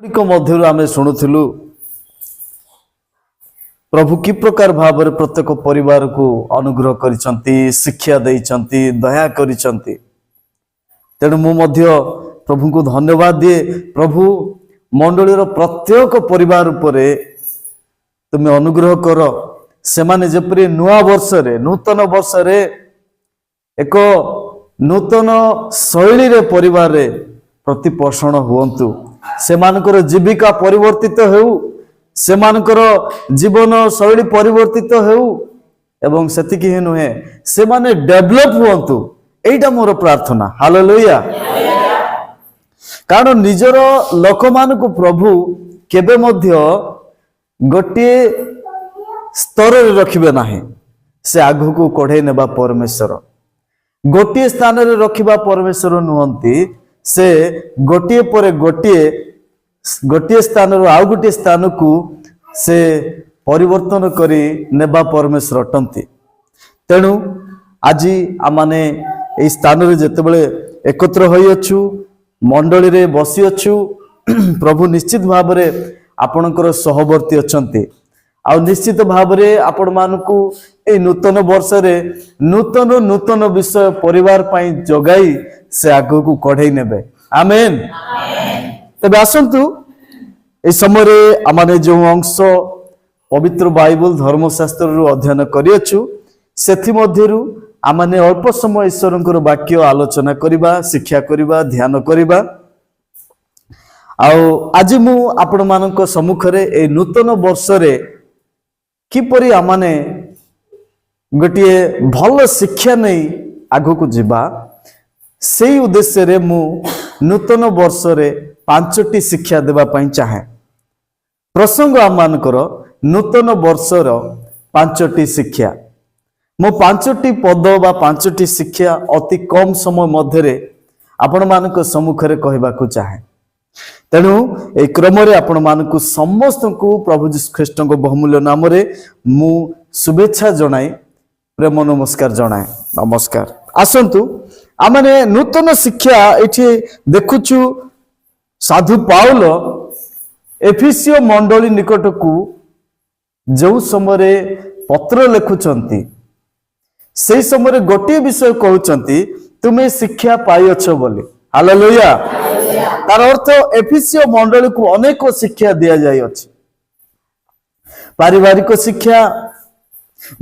मध्य आम शुणुलु प्रभु कि प्रकार भाव प्रत्येक परिवार को अनुग्रह करिसंती शिक्षा देइसंती दया करिसंती। तेणु मु प्रभु को धन्यवाद दिए। प्रभु मंडलीर प्रत्येक परिवार उपरे तुम्हें अनुग्रह कर से माने जेपरि नुआ वर्ष रे नूतन वर्ष रे एक नूतन शैली रे परिवार रे प्रतिपोषण हुअन्तु। सेमानकर जीविका परिवर्तित हेउ, सेमानकर जीवन शैली परिवर्तित हेउ एवं सेतिकी ही नुहे से माने डेवलप हुअन्तु। एइटा मोर प्रार्थना। हालेलुया। कारण निजर लोक मान को प्रभु केबे मध्य गोटे स्तर रे रखिबे नाही। से आगु को कढे नेबा परमेश्वर गोटे स्थान रे रखिबा परमेश्वर नुहंती। से गोटे पर गोटे स्थान रो आउ गोटे स्थान को से परिवर्तन करी नेबा परमेश्वर अटंती। तेणु आज आमाने ए स्थान रे जते बेले एकत्र होई अछु, मंडली रे बसी अछु, प्रभु निश्चित भाव रे आपणकर सहवर्ती अछंती। आ निश्चित भाव रे आपण मानकू ए नूतन वर्ष रे नूतन नूतन विषय परिवार पाई जगाई से आगु को कढै नेबे। आमेन। तबे आसंतु ए समय रे आमाने जो अंश पवित्र बाइबल धर्मशास्त्र रु अध्ययन करियछु सेथि मध्यरु आमाने अल्प समय ईश्वरंकर वाक्य आलोचना करिबा, शिक्षा करिबा, ध्यान करिबा। आउ आज मु आपण मानक सम्मुख रे ए नूतन वर्ष रे किपरि आमाने गोटे भल शिक्षा नहीं आगु को जीवा से उद्देश्य रे मु नूतन वर्ष रे 5टी शिक्षा देबा पई चाहे। प्रसंग आमानकर नूतन वर्षर 5टी शिक्षा। मो 5टी पद बा 5टी शिक्षा अति कम समय मध्य रे आपण मानक सम्मुख रे कहबा को चाहे। तेणु ए क्रम रे आपण मानक समस्त को प्रभु यीशु ख्रीष्ट को बहुमूल्य नाम रे मु शुभेच्छा जणाई, प्रेम नमस्कार जणाए। नमस्कार। आसंतु आमने नूतन शिक्षा एठी देखुछु साधु पाउल एफिसियो मंडली निकट को जो समय पत्र लिखुचंती से समय गोटे विषय कहउचंती तुमे शिक्षा पाइछ बोली। हालेलुया। तार अर्थ एफिसियो मंडली को अनेक शिक्षा दिया जाय अछि। पारिवारिक शिक्षा,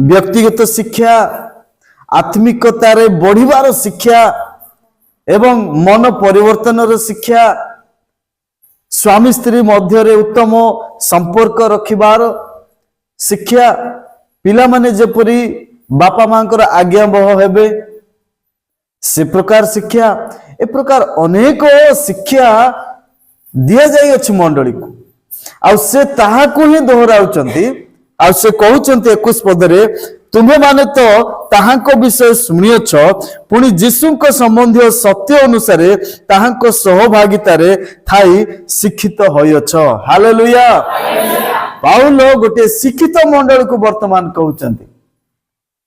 व्यक्तिगत शिक्षा, आत्मिकतारे बढ़िबार शिक्षा एवं मन परिवर्तन शिक्षा, स्वामी स्त्री मध्य रे उत्तम संपर्क रखिबार शिक्षा, पिला माने जेपरि बापा मांकर आज्ञा बह हेबे से प्रकार शिक्षा। ए प्रकार अनेक शिक्षा दिया जाय अछि मंडली को। आ से ताहा को ही दोहराउचंती। आ से कहउचंती 21 पद रे तुमे माने तो ताहाको विषय सुनियछ, पुणी यीशुको संबंधी सत्य अनुसार ताहाको सहभागिता रे थाई शिक्षित होयछ। हालेलुया। पाउल गोटे शिक्षित मंडल को वर्तमान कहउचंती।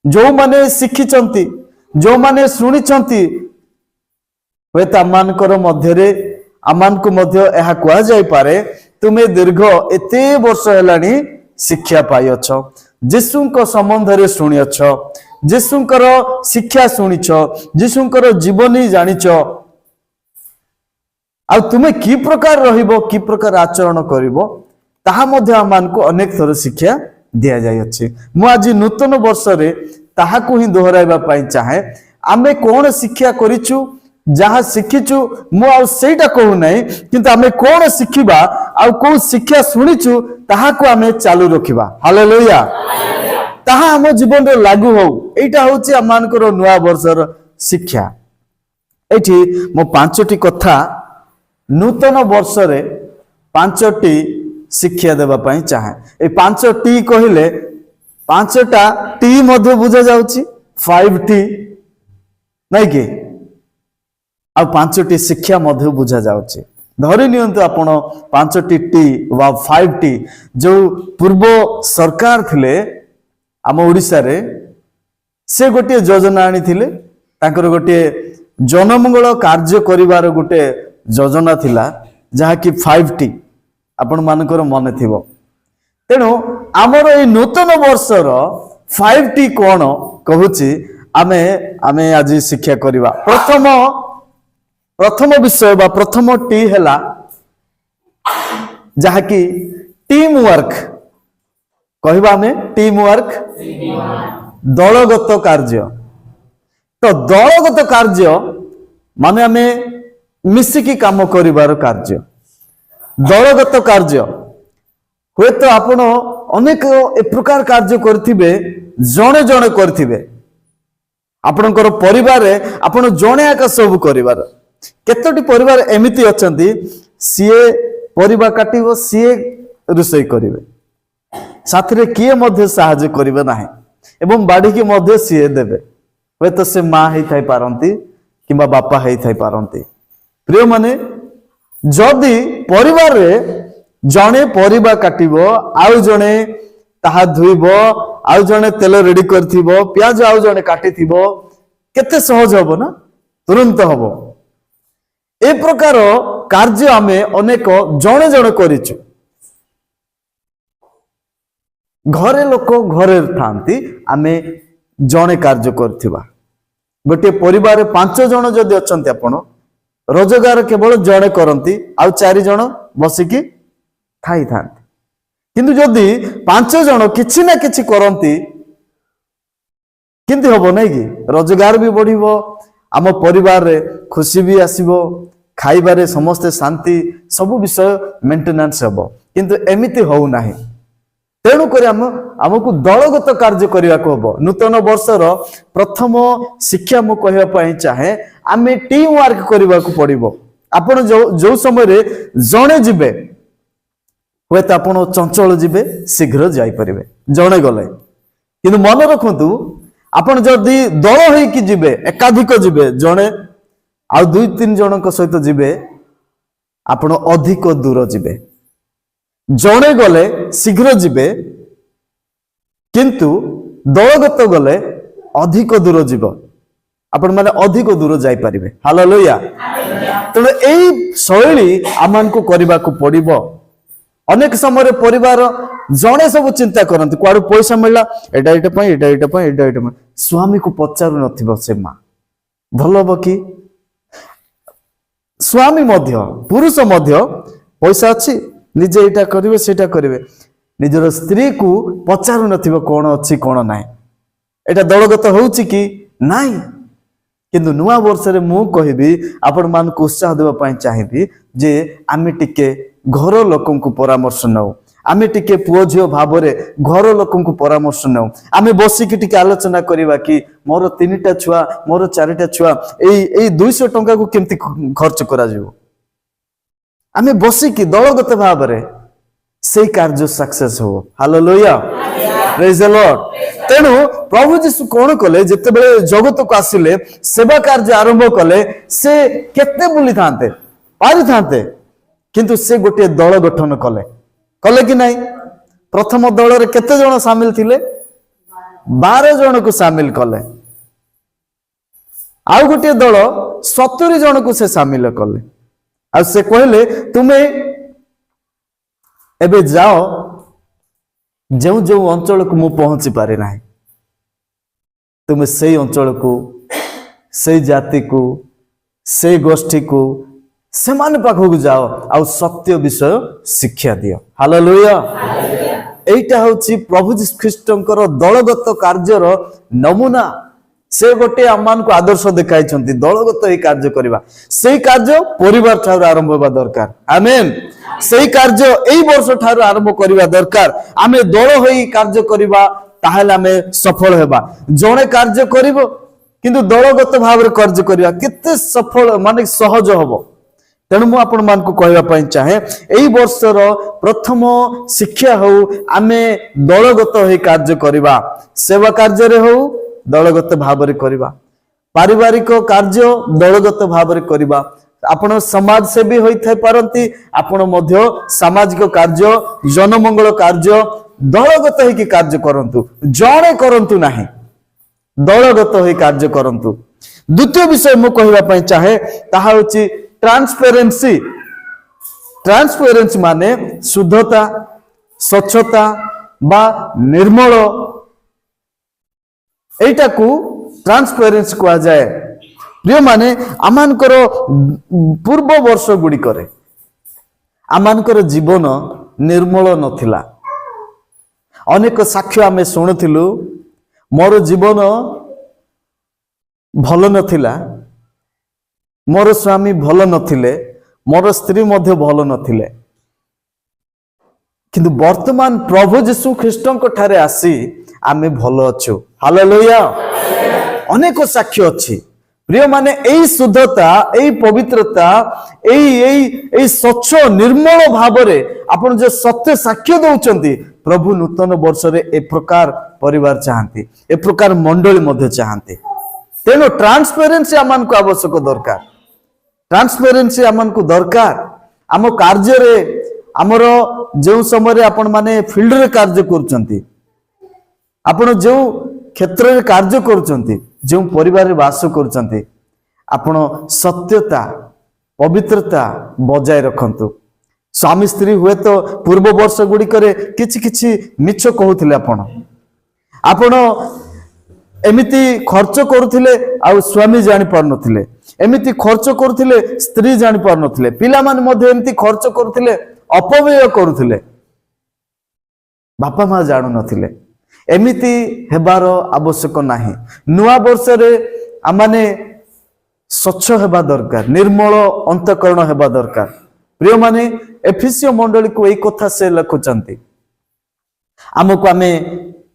जो माने शिखिचंती, जो माने सुनिचंती, वे तामानकर मध्य रे आमान को मध्य एहा कुआ जाय पारे तुमे दीर्घ एते वर्ष हेलानी शिक्षा पाइछ, यीशुको संबंध रे सुनियछ, यीशुकर शिक्षा सुनिछ, यीशुकर जीवनी जानिछ। आ तुमे की प्रकार रहिबो, की प्रकार आचरण करिवो ताहा मध्य आमान को अनेक थर शिक्षा दिया जाय अछि। मु आज नूतन वर्ष रे ताहा को ही दोहराइबा पई चाहे। आमे कोन शिक्षा करिछु, जहाँ शिखिचु मु आ सेटा कहू नहीं, किंतु आमे कोन शिखिबा आ को शिक्षा सुनिछु ताहा को आमे चालू रखिबा। हालेलुया। ताहा हम जीवन रे लागू हो। एटा होची आमानकर नुआ वर्षर शिक्षा। एठी मो 5टी कथा नूतन वर्ष रे 5टी शिक्षा देबा पई चाहे। ए 5टी कहिले 5टा टी मध्य बुझा जाउची, 5टी नहीं कि आ 5टी शिक्षा मध्य बुझा जाउची। धरि नियंतु आपण 5टी टी वा 5टी जो पूर्व सरकार थिले आम ओडिसा रे से गोटे योजना आनी थिले। ताकर गोटे जनमंगल कार्य करिवार गोटे योजना थिला जहा कि 5टी आपण मानकर मन थिबो। तेणु आमर ए नूतन वर्षर 5टी कोन कहूची आमे आमे आज शिक्षा करिवा। प्रथम विषय बा प्रथम टी हैला जहा कि टीम वर्क कहबा आमे टीम वर्क दलगत कार्य। तो दलगत कार्य माने आमे मिसिकी काम करिवार कार्य। दलगत कार्य हुए तो आपण अनेक ए प्रकार कार्य करथिबे जणे जणे करथिबे आपणकर परिवार रे आपण जणे आका सब करिवार। केतोटी परिवार एमिति अछंती सीए परिबा काटिबो सीए रुसई करिवे साथरे किए मध्य सहाय्य करिवे नाही एवं बाडी के मध्य सीए देबे हुए तो से मां हेई थाई पारंती किबा बापा हेई थाई पारंती। प्रिय माने जदि परिवार रे जणे परिबा काटिबो आउ जणे ताहा धुइबो आउ जणे तेल रेडी करथिबो प्याज आउ जणे काटिथिबो केते सहज हबो ना तुरंत हबो। ए प्रकार कार्य आमे अनेक जणे जणे करिछु। घरे लोक घरे थांती आमे जणे कार्य करथिबा गोटे परिवार रे 5 जण जदि अछंती आपण रोजगार केवल जणे करंती आउ 4 जण बसिकी खाई थांती। किंतु जदि 5 जण किछि ना किछि करंती किंतु हबो नै कि रोजगार भी बढ़िबो आम परिवार रे खुशी भी आसीबो खाइबारे समस्त शांति सब विषय मेंटेनेंस हबो। किंतु एमिति हो नाही। तेणु करी हमकु दलगत कार्य करिया को हबो। नूतन वर्षर प्रथम शिक्षा मु कहबा पई चाहे आमे टीम वर्क करिवा को पड़िबो। आपण जो समय रे जणे जिबे हुए तो आपण चंचल जिबे शीघ्र जाई परिबे जणे गले। किंतु मन रखंतु आपण जदी दल होई कि जिबे एकाधिक जिबे जणे आ 2-3 जनक सहित जिबे आपण अधिक दूर जिबे। जणे गले शीघ्र जिबे किंतु दलगत गले अधिक दूर जिबो आपण माने अधिक दूर जाई परिबे। हालेलुया। तेणु एई शैली आमान को करबा को पड़िबो। अनेक समय परिवार जणे सब चिंता करंती कुआडू पैसा मिलला एटा एटा पई एटा एटा पई एटा एटा पई स्वामी को पचारु नथिबो से मां भलो कि स्वामी मध्य पुरुष मध्य पैसा अछि निजे एटा करिवे सेटा करिवे निजर स्त्री को पचारु नथिबो कोन अछि कोन नाही एटा दलगत होउची कि नाही। किंतु नुआ वर्ष रे मु कहिबी आपण मान को उत्साह देबा पई चाहिबी जे आमे टिके घर लोकन को परामर्श नौ आमे टिके पुओ झियो भाव रे घर लोकन को परामर्श नौ आमे बसी कि टिके आलोचना करिबा कि मोर 3टा छुआ मोर 4टा छुआ एई 200 टंका को केमती खर्च करा जिवो आमे बसी कि दलगत भाव रे सेई कार्य सक्सेस हो। हालेलुया। Praise the Lord. तेणु प्रभु यीशु कोन कले जते बेले जगत को आसिले सेवा कार्य आरंभ कले से केते बुली थांते पारि थांते किंतु से गोटे दल गठन कले कले कि नहीं। प्रथम दल रे केते जण शामिल थिले 12 जण को शामिल कले आउ गोटे दल 70 जण को से शामिल कले आ से कहले तुमे एबे जाओ जो जो अंचल को मु पहुंची पारे नाही तुमे सेई अंचल को सेई जाति को सेई गोष्ठी को सेमान पाखक जाओ आ सत्य विषय शिक्षा दियो। हालेलुया। एटा होची प्रभु जीसु ख्रीष्टंकर दलगत कार्यर नमूना से गोटे आमान को आदर्श देखाई छंती दलगत ए कार्य करिवा सेई कार्य परिवार ठार आरंभ होबा दरकार। आमेन। सेई कार्य एई वर्ष ठार आरंभ करिवा दरकार। आमे दल होई कार्य करिवा ताहेला आमे सफल हेबा। जणे कार्य करिवो किंतु दलगत भाव रे कार्य करिवा केते सफल माने सहज हबो। तेणु मु आपण मान को कहबा पई चाहे एई वर्षर प्रथम शिक्षा हो आमे दलगत होई कार्य करिवा सेवा कार्य रे हो दलगत भाव रे करिवा पारिवारिक कार्य दलगत भाव रे करिवा आपण समाज सेवी होई थाई पारंती आपण मध्य सामाजिक कार्य जनमंगल कार्य दलगत होई कि कार्य करंतु जणे करंतु नाही दलगत होई कार्य करंतु। द्वितीय विषय मु कहबा पई चाहे ताहा होची ट्रांसपेरेंसी ट्रांसपेरेंसी माने शुद्धता स्वच्छता बा निर्मल एटा को ट्रांसपेरेंसी कहा जाए। प्रिय माने आमानकर पूर्व वर्ष गुड़ी करे आमानकर जीवन निर्मल नथिला। अनेक साक्ष्य आमे शुणुथिलु मोर जीवन भल नथिला, मोर स्वामी भल नथिले, मोर स्त्री मध्य भल नथिले, किंतु वर्तमान प्रभु यीशु ख्रीष्टଙ୍କ ठारे आसी आमे भल अछु। हालेलुया। अनेक साक्ष्य अछि। प्रिय माने एई शुद्धता एई पवित्रता एई स्वच्छ निर्मल भावरे आपण जो सत्य साक्ष्य दउचंती प्रभु नूतन वर्ष रे ए प्रकार परिवार चाहंती, ए प्रकार मंडली मध्ये चाहंती। तेनो ट्रांसपेरेंसी आमान को आवश्यक दरकार। ट्रांसपेरेंसी आमान को दरकार। आम कार्य रे हमर जो समय रे आपण माने फील्ड रे कार्य करचंती, आपण जो क्षेत्र रे कार्य करचंती, जो परिवार रे वास करचंती, आपण सत्यता पवित्रता बजाय रखंतु। स्वामी स्त्री हुए तो पूर्व वर्ष गुडी करे किछि किछि मिछ कहउथिले, आपण एमिति खर्च करुथिले आ स्वामी जानि पार नथिले, एमिति खर्च करुथिले स्त्री जानि पार नथिले, पिला माने मध्ये एमिति खर्च करुथिले अपव्यय करुथिले, बापा मां जानु नथिले। एमिति हेबार आवश्यक नाही। नुआ वर्ष रे आमाने स्वच्छ हेबा दरकार, निर्मल अंतकरण हेबा दरकार। प्रिय माने एफिसियो मंडली को एई कथा से लिखुचंती, आमको आमे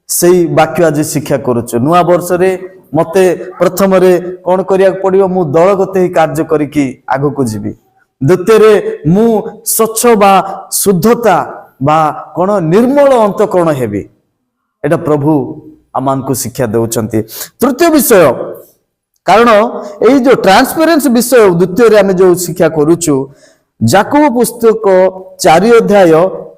सेई वाक्य आज शिक्षा करूछु। नुआ वर्ष रे मते प्रथम रे कोन करिया पड़ियो, मु दलगते ही कार्य करिकी आगो को जीवी। द्वितीय रे मु स्वच्छ बा शुद्धता बा कोन निर्मल अंतकरण हेबी। एटा प्रभु आमान को शिक्षा देउचंती। तृतीय विषय कारण एई जो ट्रांसपेरेंसी विषय द्वितीय रे आमे जो शिक्षा करूछु, याकूब पुस्तक 4 अध्याय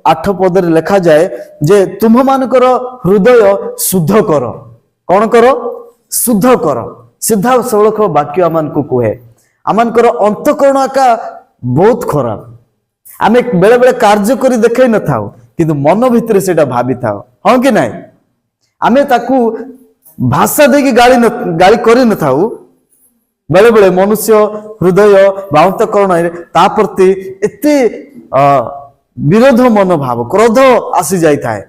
8 पद रे लिखा जाए जे तुम मानकर हृदय शुद्ध कर। कौन करो? शुद्ध कर। सीधा सड़क वाक्य आमान को कहे। आमानकर अंतकरण का बहुत खराब। आमे बेले बेले कार्य करी देखै न थाउ, किंतु मन भीतर सेटा भाबी थाउ, हां कि नाही? आमे ताकू भाषा देकी गाली करी न थाउ, बेले बेले मनुष्य हृदय बा अंतकरण ता प्रति एते विरोध मनोभाव क्रोध आसी जाई थाए।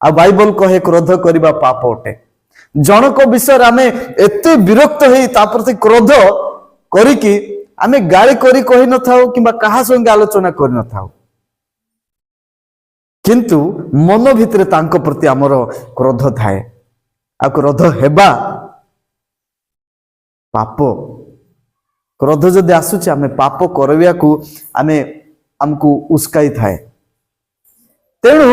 आ बाइबल कहे क्रोध करिबा पाप अटे। जनक विषय आमे एते विरक्त हेई ता प्रति क्रोध करिकी आमे गाली करी कहि न थाउ किबा कहा संगे आलोचना करि न थाउ, किंतु मन भितरे तांको प्रति हमर क्रोध थाए। आ क्रोध हेबा पाप। क्रोध जदि आसुचे आमे पाप करबिया को आमे हमको उस्काई थाए। तेणु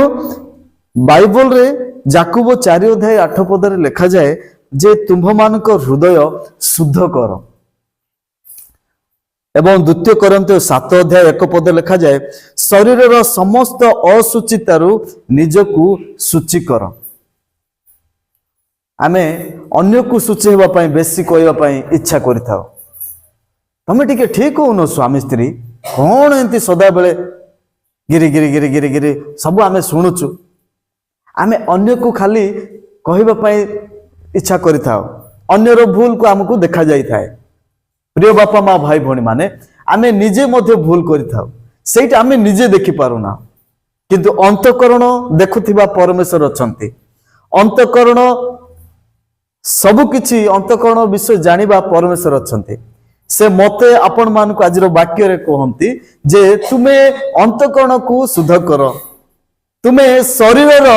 बाइबल रे याकूब 4 अध्याय 8 पद रे लिखा जाए जे तुम्भ मानक हृदय शुद्ध कर। एवं द्वितीय कोरिन्थियो 7 अध्याय 1 पद लिखा जाए शरीरर समस्त असुचितारु निजकु शुचि कर। आमे अन्य को शुचि हेबा पई बेसी कहबा पई इच्छा करिथाओ। तमे टिके ठीक हो न स्वामी स्त्री कौन एंती सदा बेले गिरी गिरी गिरी गिरी गिरी सब आमे सुनुचु। आमे अन्य को खाली कहबा पई इच्छा करिथाओ, अन्यर भूल को हमको देखा जाई थाए। प्रिय बापा माँ भाई भौणी माने आमे निजे मध्य भूल करिथाओ, सेटा आमे निजे देखि पारुना, किंतु अंतकरण देखुथिबा परमेश्वर अछंती। अंतकरण सब किछि अंतकरण विषय जानिबा परमेश्वर अछंती। से मते आपण मान को आजिर वाक्य रे कहंती जे तुमे अंतकरण को शुद्ध कर। तुमे शरीरर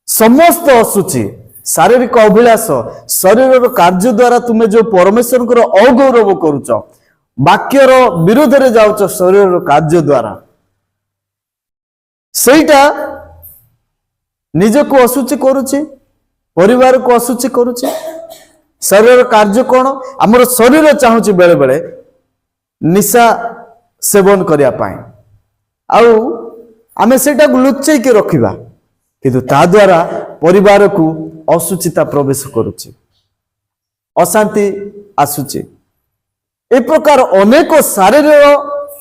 समस्त असुचि शारीरिक अभिलाष शरीर कार्य द्वारा तुमे जो परमेश्वर अगौरव करुच, वाक्यर विरोध रे जाउच शरीर कार्य द्वारा, सेटा निज को असुचि करुची, परिवार को असुचि करुची। शरीर कार्य कौन? आमर शरीर चाहूची बेले बेले निशा सेवन करिया पाए, आउ आमे सेटा को लुचै के रखिबा, किंतु ता द्वारा परिवार को असुचिता प्रवेश करुची, अशांति आसुची। ए प्रकार अनेक शारीर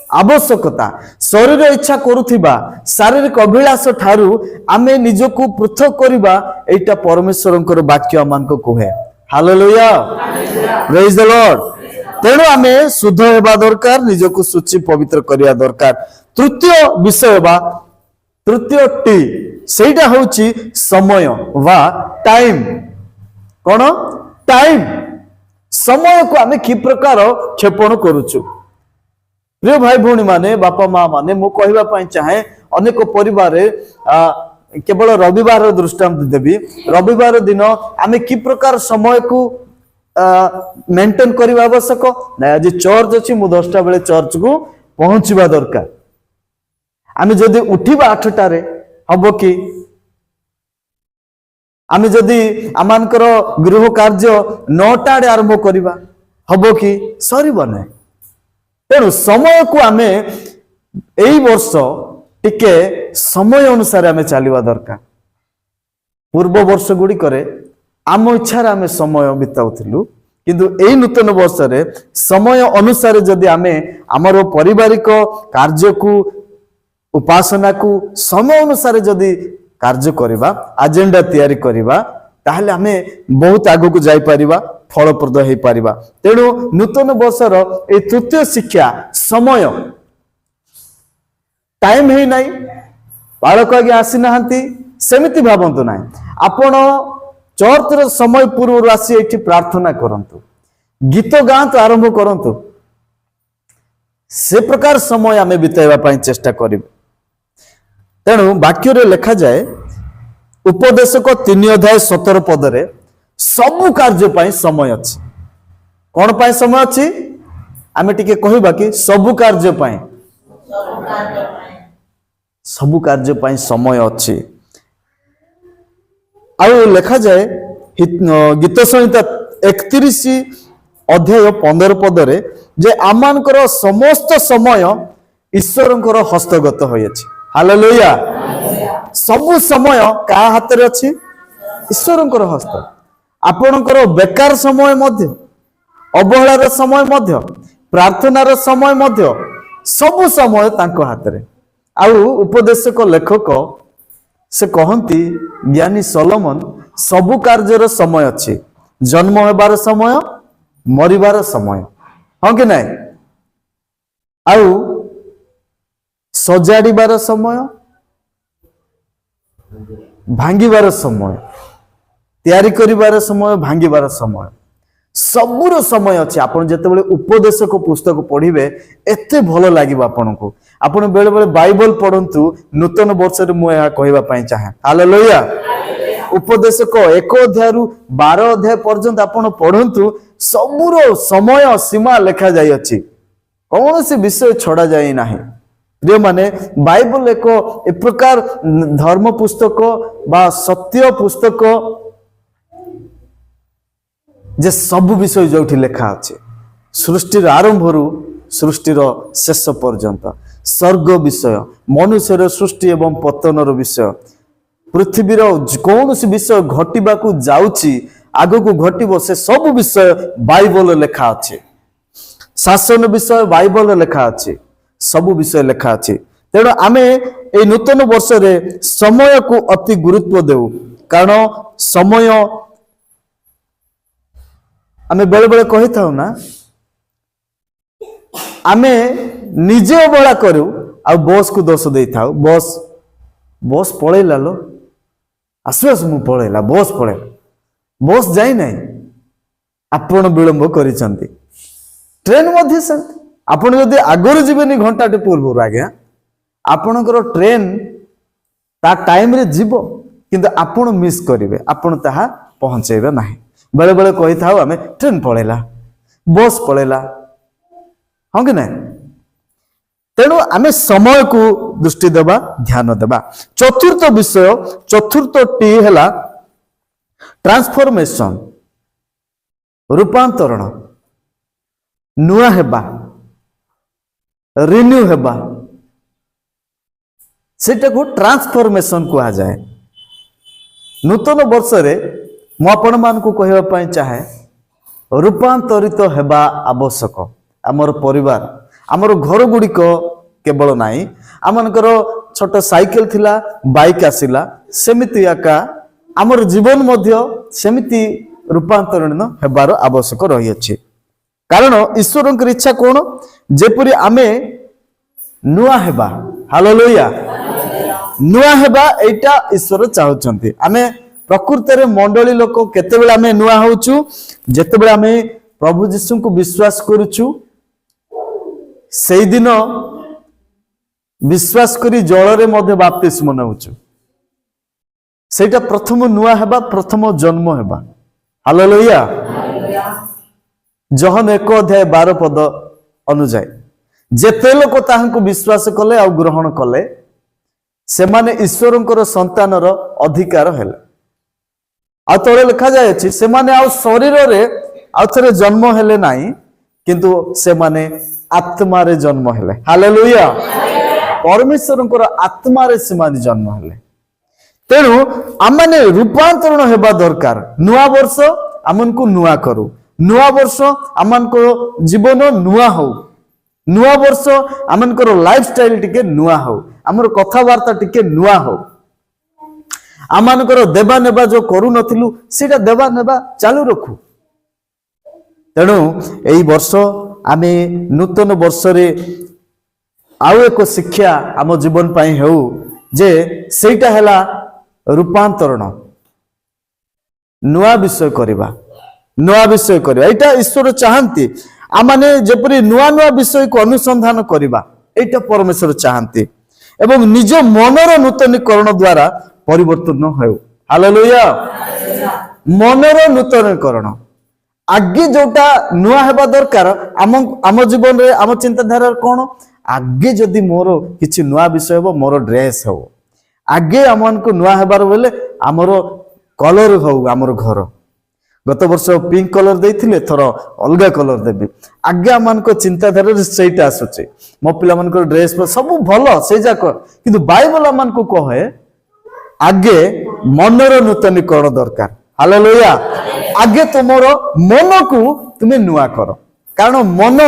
आवश्यकता शरीर इच्छा करुथिबा शारीरिक अभिलाष ठारू आमे निजको पृथक करिबा एटा परमेश्वरंकर वाक्य आमानको कहे हालेलुया प्रेज द लॉर्ड तेणु आमे शुद्ध हेबा दरकार निजको सूची पवित्र करिया दरकार तृतीय विषय बा तृतीय टी सेटा होची समय वा टाइम कोन टाइम समय को आमे कि प्रकार क्षेपण करूछु प्रिय भाई भौणी माने बापा माँ माने मु कहबा पई चाहे अनेक परिवार केवल रविवार दृष्टांत देवी रविवार दिन आमे कि प्रकार समय को मेंटेन करबा आवश्यक ना आज चर्च अछि मु 10टा बेले चर्च को पहुंचबा दरकार आमे जदी उठिबा 8टा रे हबो कि आमे जदी आमानकर गृह कार्य 9टा रे आरंभ करबा हबो कि सरीबो नै तेणु समय को आमे एई वर्ष टिके समय अनुसार आमे चलिबा दरकार पूर्व वर्ष गुडी करे आम इच्छा आमे समय बिताउथिलु किंतु एई नूतन वर्ष रे समय अनुसार जदी आमे हमर पारिवारिक कार्य को उपासना को समय अनुसार जदी कार्य करिबा एजेंडा तैयारी करिबा ताहले आमे बहुत आगु को जाई परिबा फलप्रद हो पारिबा तेणु नूतन वर्षर ए तृतीय शिक्षा समय टाइम है नहीं बालक आगे आसी नाहंती सेमिति भाबंतु नाही आपण चर्च रो समय पूर्व आसी एठी प्रार्थना करंतु गीत गात आरंभ करंतु से प्रकार समय आमे बिताइबा पई चेष्टा करिबु तेणु वाक्य रे लिखा जाए उपदेशक 3 अध्याय 17 पद रे सबु कार्य पाई समय अछि कोन पाई समय अछि आमे टिके कहिबा कि सबु कार्य पाई सबु कार्य पाई समय अछि आउ लिखा जाए गीत संहिता 31 अध्याय 15 पद रे जे आमानकर समस्त समय ईश्वरंकर हस्तगत होय अछि हालेलुया सबु समय का हाथ रे अछि ईश्वरंकर हस्त आपणकर बेकार समय मध्य अवहेलार समय मध्य प्रार्थनार समय मध्य सबु समय तांको हाथ रे आउ उपदेशक लेखक से कहंती ज्ञानी सोलोमन सबु कार्यर समय अछि जन्म हेबार समय मरिबार समय हां कि नै आउ सजाड़ीबार समय भांगीबार समय तैयारी करिबार समय भांगीबार समय सबुर समय अछि आपण जेतेबेले उपदेशक पुस्तक पढिबे एते भलो लागिबो आपनको आपण बेले बेले बाइबल पढंतु नूतन वर्ष रे मु या कहबा पई चाहे हालेलुया उपदेशक 1 अध्याय रु 12 अध्याय पर्यंत आपण पढंतु सबुर समय सीमा लेखा जाय अछि कौन से विषय छोड़ा जाय नाही प्रिय माने बाइबल एक प्रकार धर्म पुस्तक बा सत्य पुस्तक जे सब विषय जोठी लेखा अछि सृष्टिर आरंभ रु सृष्टिर शेष पर्यंत स्वर्ग विषय मनुष्यर सृष्टि एवं पतनर विषय पृथ्वीर कौन सी विषय घटिबा को जाउची आगो को घटिबो से सब विषय बाइबल लेखा अछि शासन विषय बाइबल लेखा अछि सब विषय लेखा अछि तेणु आमे ए नूतन वर्ष रे समय को अति गुरुत्व देउ कारण समय आमे बेले बेले कहि थाउ ना आमे निजे बळा करू आ बॉस को दोष देई थाउ बॉस पळेला लो आसुस मु पळेला बॉस जाई नै आपण विलंब करिसंती ट्रेन मध्ये संत आपण जदि आगुर जीवेनी घंटाटे पूर्व आज्ञा आपणकर ट्रेन ता टाइम रे जीवो किंतु आपण मिस करिवे आपण ताहा पहुंचेबे नाही बेले बेले कहि थाउ आमे ट्रेन पळेला बस पळेला हां कि नै तेणु आमे समय को दृष्टि देबा ध्यान देबा चतुर्थ विषय चतुर्थ टी हैला ट्रांसफॉर्मेशन रूपांतरण नुआ हेबा रिन्यू हेबा सेटा को ट्रांसफॉर्मेशन कहा जाए नूतन वर्ष रे मु आपण मान को कहबा पई चाहे रूपांतरित हेबा आवश्यक आमर परिवार आमर घर गुड़िक केवल नाई आमर छोट साइकेल थिला बाइक आसिला सेमिति आका आमर जीवन मध्य सेमिति रूपांतरण हेबार आवश्यक रही अछि कारण ईश्वर इच्छा कौन जेपरी आमे नुआ हेबा हालेलुया नुआ हेबा एटा ईश्वर चाहउछंती आमे प्रकृति रे मंडली लोक केतेबेला आमे नुआ होउछु जेतेबेला आमे प्रभु यीशु को विश्वास करूछु सेई दिन विश्वास करी जल रे मध्य बाप्तिस्म नउछु सेटा प्रथम नुआ हेबा प्रथम जन्म हेबा हालेलुया जहन 1:12 पद अनुଯାୟୀ जेते लोक ताहांको विश्वास कले आ ग्रहण कले से माने ईश्वरंकर संतानर अधिकार हेले आ तळे लिखा जाय अछि से माने आ शरीर रे आ थरे जन्म हेले नाही किंतु से माने आत्मा रे जन्म हेले हालेलुया परमेश्वरंकर आत्मा रे से माने जन्म हेले तेणु आमने रूपांतरण हेबा दरकार नुआ वर्ष आमनको नुआ करू नुआ वर्ष आमनको जीवन नुआ हो नुआ वर्ष आमनकर लाइफस्टाइल टिके नुआ हो आमर कथावार्ता टिके नुआ हो आमनकर देवा नेबा जो करू नथिलु सेटा देवा नेबा चालू रखू तेणु एई वर्ष आमे नूतन वर्ष रे आउ एक शिक्षा आम जीवन पाई हेउ जे सेटा हला रूपांतरण नुआ विषय करिबा एटा ईश्वर चाहंती आमाने जेपरी नुआ नुआ विषय को अनुसंधान करिबा एटा परमेश्वर चाहंती एवं निज मनर नूतनीकरण द्वारा परिवर्तन हो हालेलुया मनर नूतनीकरण आगे जोटा नुआ हेबा दरकार आम जीवन रे आम चिंताधारा कौन आगे जदि मोर किछि नुआ विषय हो मोर ड्रेस हो आगे आमन को नुआ हेबार बेले आमर कलर हो आमर घर गत वर्ष पिंक कलर देथिले थर अलगा कलर देबी आगे आमान को चिंताधारा सेटा आसुचे मो पिला मन को ड्रेस पर सब भलो से जाक किंतु बाइबल आमान को कहे आगे मनर नूतनीकरण दरकार हालेलुया आगे तुमर मन को तुमे नुआ करो कारण मन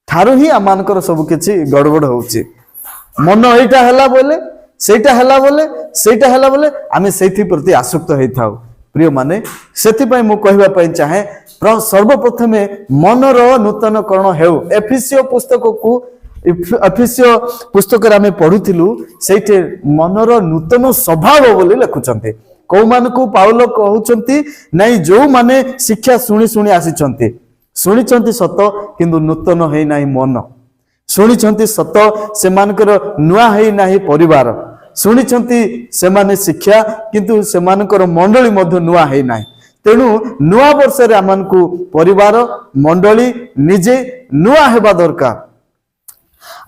थारु ही आमानकर सब किछि गड़बड़ होउची मन एटा हला बोले सेटा हला बोले आमे सेथि प्रति आसक्त होई थाउ प्रिय माने सेथिपाई मु कहबा पई चाहे सर्वप्रथम मनर नूतनकरण हेउ एफिसियो पुस्तक रे आमे पढुथिलु सेठे मनर नूतन स्वभाव बोली लिखुचंती को मान को पाउल कहउचंती नाही जो माने शिक्षा सुनी आसीचंती सुनिचंती सत किंतु नूतन हेई नाही मन सुनिचंती सत से मानकर नुआ हेई नाही परिवार शुणिछंती से माने शिक्षा किंतु से मानकर मंडली मध्य नुआ है नाही तेणु नुआ वर्ष रे आमन को परिवार मंडली निजे नुआ हेबा दरकार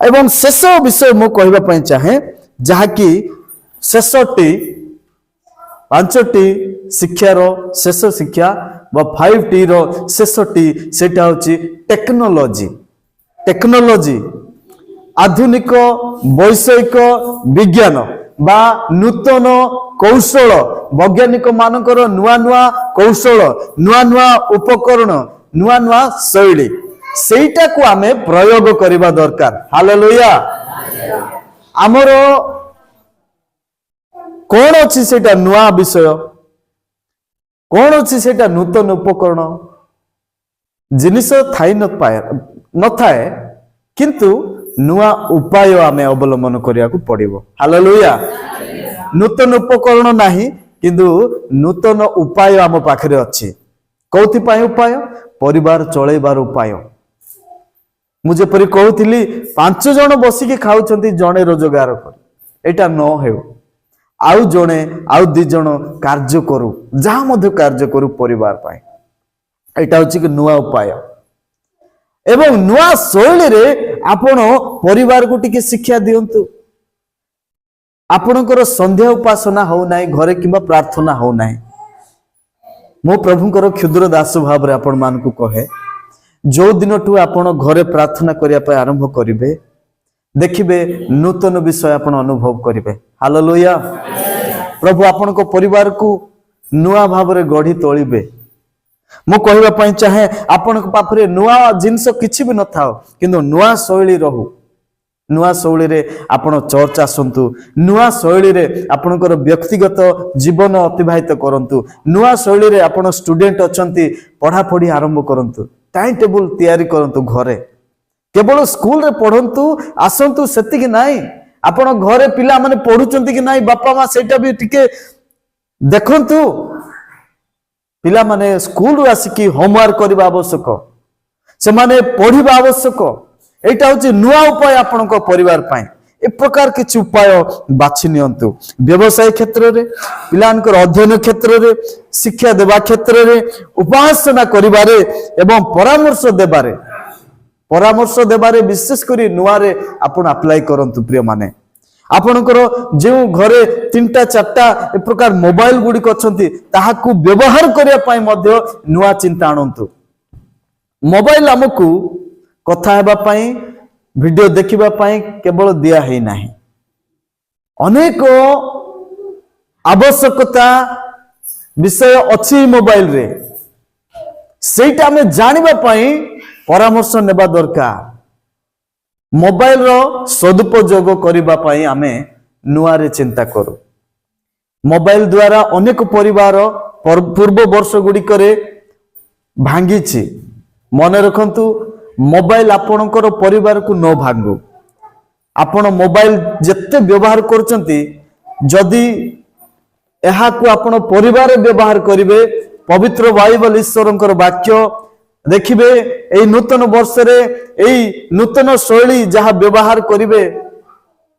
एवं शेष विषय मु कहबा पई चाहे जहा कि शेषटी 5टी शिक्षार शेष शिक्षा व 5टी रो शेषटी सेटा होची टेक्नोलॉजी आधुनिक वैषयिक विज्ञान बा नूतन कौशल वैज्ञानिक मानकर नुआ नुआ कौशल नुआ नुआ उपकरण नुआ नुआ शैली सेटा को आमे प्रयोग करबा दरकार हालेलुया हमर कोन अछि सेटा नुआ विषय कोन अछि सेटा नूतन उपकरण जिनिस थाई न पाए न थाए किंतु नुआ उपाय आमे अवलंबन करिया को पड़िबो हालेलुया नूतन उपकरण नाही किंतु नूतन उपाय आम पाखरे अछि कौथि पाए उपाय परिवार चलैबार उपाय मुझे परि कहउथिली 5 जण बसी के खाउछंती जणे रोजगार कर एटा न हेउ आउ जणे आउ 2 जण कार्य करू जहा मध्ये कार्य करू परिवार पाए एटा होछि कि नुआ उपाय एवं नुआ शैली रे आपण परिवार को टिके शिक्षा दियंतु आपणकर संध्या उपासना हो नाही घरे किबा प्रार्थना हो नाही मो प्रभुकर क्षुद्र दास भाव रे आपण मान को कहे जो दिन टू आपण घरे प्रार्थना करिया पे आरंभ करिवे देखिबे नूतन विषय आपण अनुभव करिवे हालेलुया प्रभु आपण को परिवार को नुआ भाव रे गढ़ी तोलिबे ମୁଁ କହିବା ପାଇଁ ଚାହେଁ ଆପଣଙ୍କ ପାଖରେ ନୂଆ ଜିନିଷ କିଛି ବି ନଥାଉ କିନ୍ତୁ ନୂଆ ଶୈଳୀ ରହୁ। ନୂଆ ଶୈଳୀରେ ଆପଣ ଚର୍ଚ୍ଚ ଆସନ୍ତୁ, ନୂଆ ଶୈଳୀରେ ଆପଣଙ୍କର ବ୍ୟକ୍ତିଗତ ଜୀବନ ଅତିବାହିତ କରନ୍ତୁ, ନୂଆ ଶୈଳୀରେ ଆପଣ ଷ୍ଟୁଡେଣ୍ଟ ଅଛନ୍ତି ପଢ଼ାପଢ଼ି ଆରମ୍ଭ କରନ୍ତୁ, ଟାଇମ୍ ଟେବୁଲ ତିଆରି କରନ୍ତୁ। ଘରେ କେବଳ ସ୍କୁଲରେ ପଢ଼ନ୍ତୁ ଆସନ୍ତୁ ସେତିକି ନାହିଁ, ଆପଣ ଘରେ ପିଲାମାନେ ପଢୁଛନ୍ତି କି ନାହିଁ ବାପା ମା ସେଇଟା ବି ଟିକେ ଦେଖନ୍ତୁ। ପିଲାମାନେ ସ୍କୁଲରୁ ଆସିକି ହୋମୱାର୍କ କରିବା ଆବଶ୍ୟକ, ସେମାନେ ପଢିବା ଆବଶ୍ୟକ। এইটা হচ্ছে নূয়া উপায় আপনার পরিবার পাই। এ প্রকার কিছু উপায় বাছি নিয়ন্তু। ব্যবসায় ক্ষেত্রে, পিলাঙ্কর অধ্যয়ন ক্ষেত্রে, শিক্ষা দেবা ক্ষেত্রে, উপাসনা করিবারে এবং পরামর্শ দেবারে বিশেষ করে নূয়ারে আপন আপ্লাই করন্তু। প্রিয় মানে ଆପଣଙ୍କର ଯେଉଁ ଘରେ 3ଟା 4ଟା ଏ ପ୍ରକାର ମୋବାଇଲ ଗୁଡ଼ିକ ଅଛନ୍ତି ତାହାକୁ ବ୍ୟବହାର କରିବା ପାଇଁ ମଧ୍ୟ ନୂଆ ଚିନ୍ତା ଆଣନ୍ତୁ। ମୋବାଇଲ ଆମକୁ କଥା ହେବା ପାଇଁ, ଭିଡିଓ ଦେଖିବା ପାଇଁ କେବଳ ଦିଆ ହେଇ ନାହିଁ, ଅନେକ ଆବଶ୍ୟକତା ବିଷୟ ଅଛି ମୋବାଇଲ ରେ, ସେଇଟା ଆମେ ଜାଣିବା ପାଇଁ ପରାମର୍ଶ ନେବା ଦରକାର। ମୋବାଇଲ ର ସଦୁପଯୋଗ କରିବା ପାଇଁ ଆମେ ନୂଆରେ ଚିନ୍ତା କରୁ। ମୋବାଇଲ ଦ୍ୱାରା ଅନେକ ପରିବାର ପୂର୍ବ ବର୍ଷ ଗୁଡ଼ିକରେ ଭାଙ୍ଗିଛି। ମନେ ରଖନ୍ତୁ, ମୋବାଇଲ ଆପଣଙ୍କର ପରିବାରକୁ ନ ଭାଙ୍ଗୁ। ଆପଣ ମୋବାଇଲ ଯେତେ ବ୍ୟବହାର କରୁଛନ୍ତି, ଯଦି ଏହାକୁ ଆପଣ ପରିବାରରେ ବ୍ୟବହାର କରିବେ, ପବିତ୍ର ବାଇବଲ ଈଶ୍ୱରଙ୍କର ବାକ୍ୟ ଦେଖିବେ, এই নূতন বর্ষরে এই নূতন শৈলী যাহা ব্যবহার করিবে,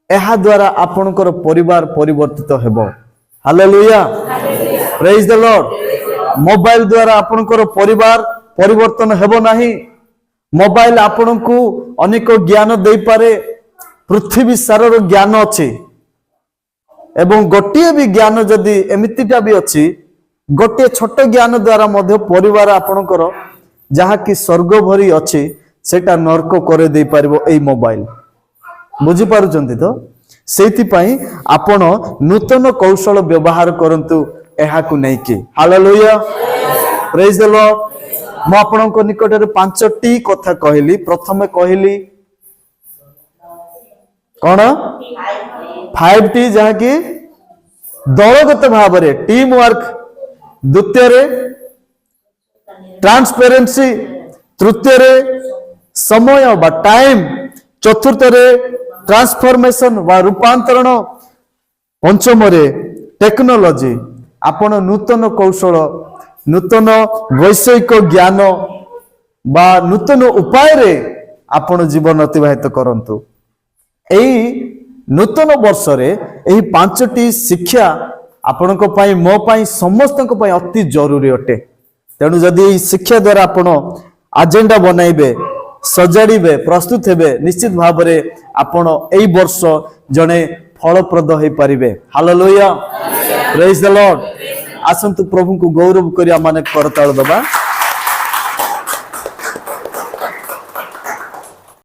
ଏହା ଦ୍ୱାରା ଆପଣଙ୍କର ପରିବାର ପରିବର୍ତ୍ତିତ ହେବ। ହାଲେଲୁୟା, ପ୍ରେଜ ଦ ଲର୍ଡ। ମୋବାଇଲ ଦ୍ୱାରା ଆପଣଙ୍କର ପରିବାର ପରିବର୍ତ୍ତନ ହେବ ନାହିଁ। ମୋବାଇଲ ଆପଣଙ୍କୁ ଅନେକ ଜ୍ଞାନ ଦେଇପାରେ, ପୃଥିବୀ ସାରର ଜ୍ଞାନ ଅଛି ଏବଂ ଗୋଟିଏ ବି ଜ୍ଞାନ ଯଦି ଏମିତିଟା ବି ଅଛି, ଗୋଟିଏ ଛୋଟ ଜ୍ଞାନ ଦ୍ୱାରା ମଧ୍ୟ ପରିବାର ଆପଣଙ୍କର ଯାହାକି ସ୍ୱର୍ଗ ଭରି ଅଛି ସେଟା ନର୍କ କରି ଦେଇ ପାରିବ ଏଇ ମୋବାଇଲ। ବୁଝି ପାରୁଛନ୍ତି ତ? ସେଇଥିପାଇଁ ଆପଣ ନୂତନ କୌଶଳ ବ୍ୟବହାର କରନ୍ତୁ ଏହାକୁ ନେଇକି। ହାଲେଲୁୟା, ପ୍ରେଜ ଦ ଲର୍ଡ। ମୁଁ ଆପଣଙ୍କ ନିକଟରେ 5ଟି କଥା କହିଲି। ପ୍ରଥମେ କହିଲି କଣ? 5ଟି ଯାହାକି ଦଳଗତ ଭାବରେ ଟିମ୍ ୱାର୍କ, ଦ୍ୱିତୀୟରେ ट्रांसपेरेंसी, तृतीय समय बा टाइम, चतुर्थ ट्रांसफॉर्मेशन बा रूपांतरण, पंचम टेक्नोलॉजी। आपण नूतन कौशल, नूतन वैषयिक ज्ञान बा नूतन उपाय रे आपण जीवन अतिबाहित करंतु। एई नूतन वर्ष रे एही 5टी शिक्षा आपणक पई, मो पई, समस्तक पई अति जरूरी अटे। तेणु जदि शिक्षा द्वारा आपण एजेंडा बनाइबे, सजाड़े, प्रस्तुत हेबे, निश्चित भाव में आपण एई वर्ष जने फलप्रद हो पारिबे। Hallelujah, praise the Lord. आसंतु प्रभु को गौरव करिया माने करताल दबा।